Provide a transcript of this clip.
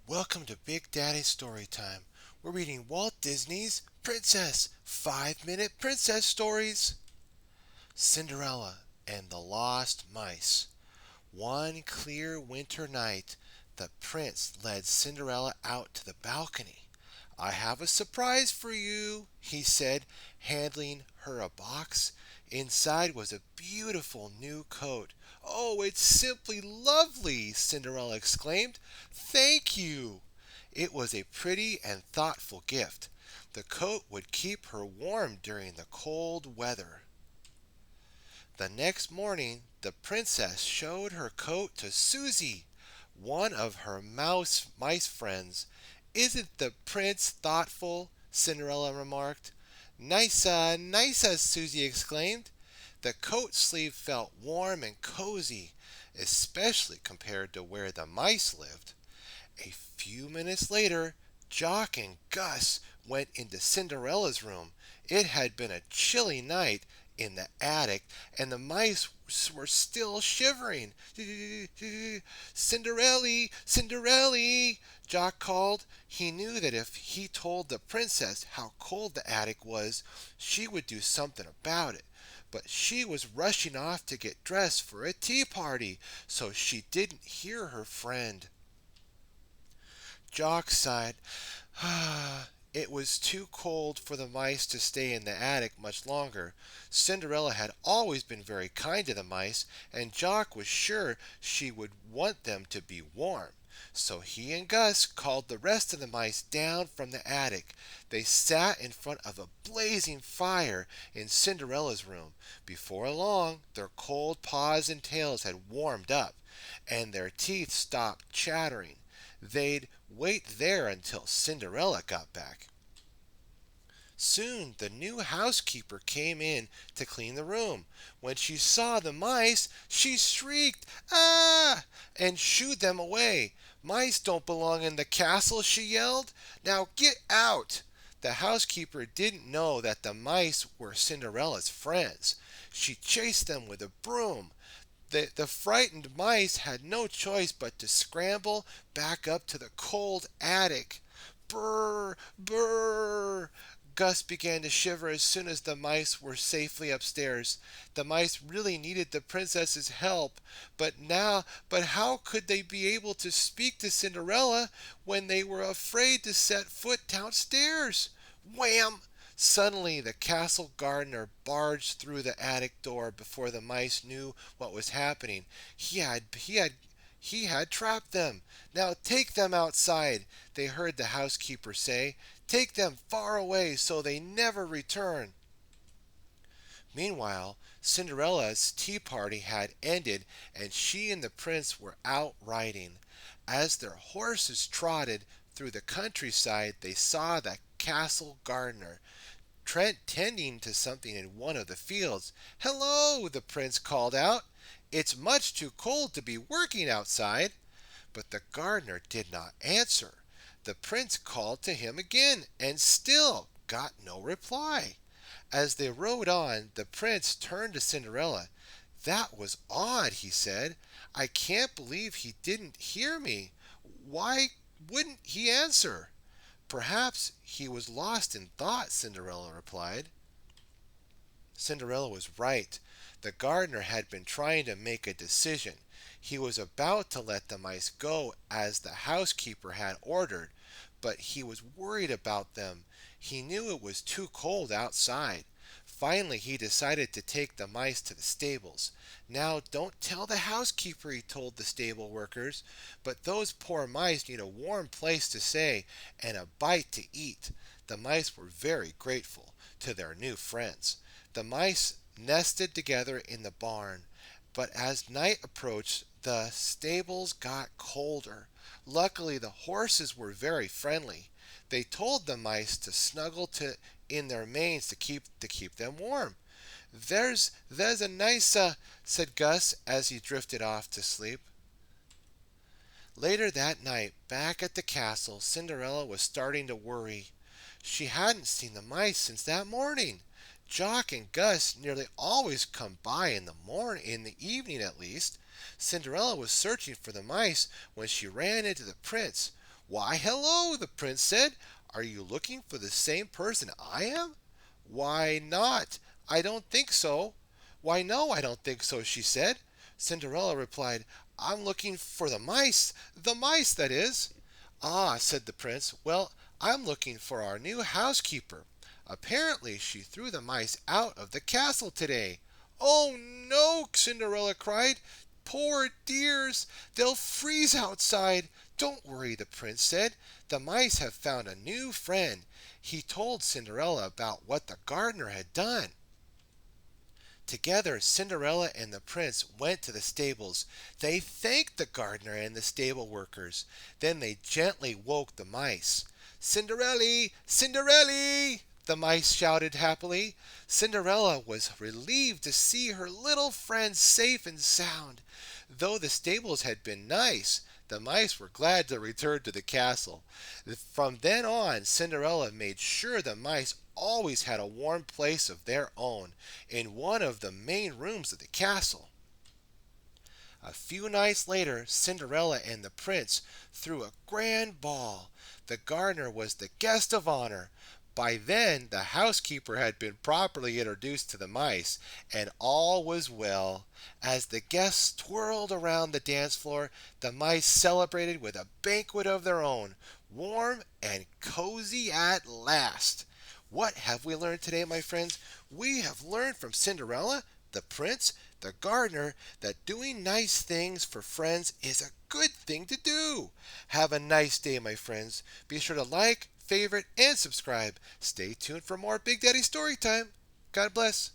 Welcome to Big Daddy's Story Time. We're reading Walt Disney's Princess 5-Minute Princess Stories. Cinderella and the Lost Mice. One clear winter night, the prince led Cinderella out to the balcony. I have a surprise for you, he said, handing her a box. Inside was a beautiful new coat. Oh, it's simply lovely, Cinderella exclaimed. Thank you. It was a pretty and thoughtful gift. The coat would keep her warm during the cold weather. The next morning, the princess showed her coat to Susie, one of her mice friends. Isn't the prince thoughtful? Cinderella remarked. Nisa, Nisa, Susie exclaimed. The coat sleeve felt warm and cozy, especially compared to where the mice lived. A few minutes later, Jock and Gus went into Cinderella's room. It had been a chilly night in the attic, and the mice were still shivering. Cinderella, Cinderella, Jock called. He knew that if he told the princess how cold the attic was, she would do something about it. But she was rushing off to get dressed for a tea party, so she didn't hear her friend. Jock sighed. It was too cold for the mice to stay in the attic much longer. Cinderella had always been very kind to the mice, and Jock was sure she would want them to be warm. So he and Gus called the rest of the mice down from the attic. They sat in front of a blazing fire in Cinderella's room. Before long, their cold paws and tails had warmed up, and their teeth stopped chattering. They'd wait there until Cinderella got back. Soon the new housekeeper came in to clean the room. When she saw the mice, she shrieked, "Ah!" and shooed them away. "Mice don't belong in the castle," she yelled. "Now get out!" The housekeeper didn't know that the mice were Cinderella's friends. She chased them with a broom. The frightened mice had no choice but to scramble back up to the cold attic. Brr, brr. Gus began to shiver as soon as the mice were safely upstairs. The mice really needed the princess's help, but how could they be able to speak to Cinderella when they were afraid to set foot downstairs? Wham! Suddenly the castle gardener barged through the attic door before the mice knew what was happening. He had trapped them. "Now take them outside," they heard the housekeeper say. "Take them far away so they never return." Meanwhile, Cinderella's tea party had ended and she and the prince were out riding. As their horses trotted through the countryside, they saw the castle gardener tending to something in one of the fields. "Hello!" the prince called out. "It's much too cold to be working outside." But the gardener did not answer. The prince called to him again and still got no reply. As they rode on, the prince turned to Cinderella. "That was odd," he said. "I can't believe he didn't hear me. Why wouldn't he answer?" "Perhaps he was lost in thought," Cinderella replied. Cinderella was right. The gardener had been trying to make a decision. He was about to let the mice go as the housekeeper had ordered, but he was worried about them. He knew it was too cold outside. Finally, he decided to take the mice to the stables. "Now, don't tell the housekeeper," he told the stable workers, "but those poor mice need a warm place to stay and a bite to eat." The mice were very grateful to their new friends. The mice nested together in the barn, but as night approached, the stables got colder. Luckily, the horses were very friendly. They told the mice to snuggle in their manes to keep them warm. "There's a nice," said Gus as he drifted off to sleep. Later that night, back at the castle, Cinderella was starting to worry. She hadn't seen the mice since that morning. Jock and Gus nearly always come by in the evening at least. Cinderella was searching for the mice when she ran into the prince. "Why, hello," the prince said. "Are you looking for the same person I am?" "Why not? I don't think so." "Why, no, I don't think so," she said. Cinderella replied, "I'm looking for the mice, that is." "Ah," said the prince, "well, I'm looking for our new housekeeper. Apparently she threw the mice out of the castle today." "Oh, no!" Cinderella cried. "Poor dears! They'll freeze outside." "Don't worry," the prince said. "The mice have found a new friend." He told Cinderella about what the gardener had done. Together, Cinderella and the prince went to the stables. They thanked the gardener and the stable workers. Then they gently woke the mice. "Cinderelli! Cinderelli!" the mice shouted happily. Cinderella was relieved to see her little friends safe and sound. Though the stables had been nice, the mice were glad to return to the castle. From then on, Cinderella made sure the mice always had a warm place of their own in one of the main rooms of the castle. A few nights later, Cinderella and the prince threw a grand ball. The gardener was the guest of honor. By then, the housekeeper had been properly introduced to the mice, and all was well. As the guests twirled around the dance floor, the mice celebrated with a banquet of their own, warm and cozy at last. What have we learned today, my friends? We have learned from Cinderella, the prince, the gardener, that doing nice things for friends is a good thing to do. Have a nice day, my friends. Be sure to like, favorite, and subscribe. Stay tuned for more Big Daddy Story Time. God bless.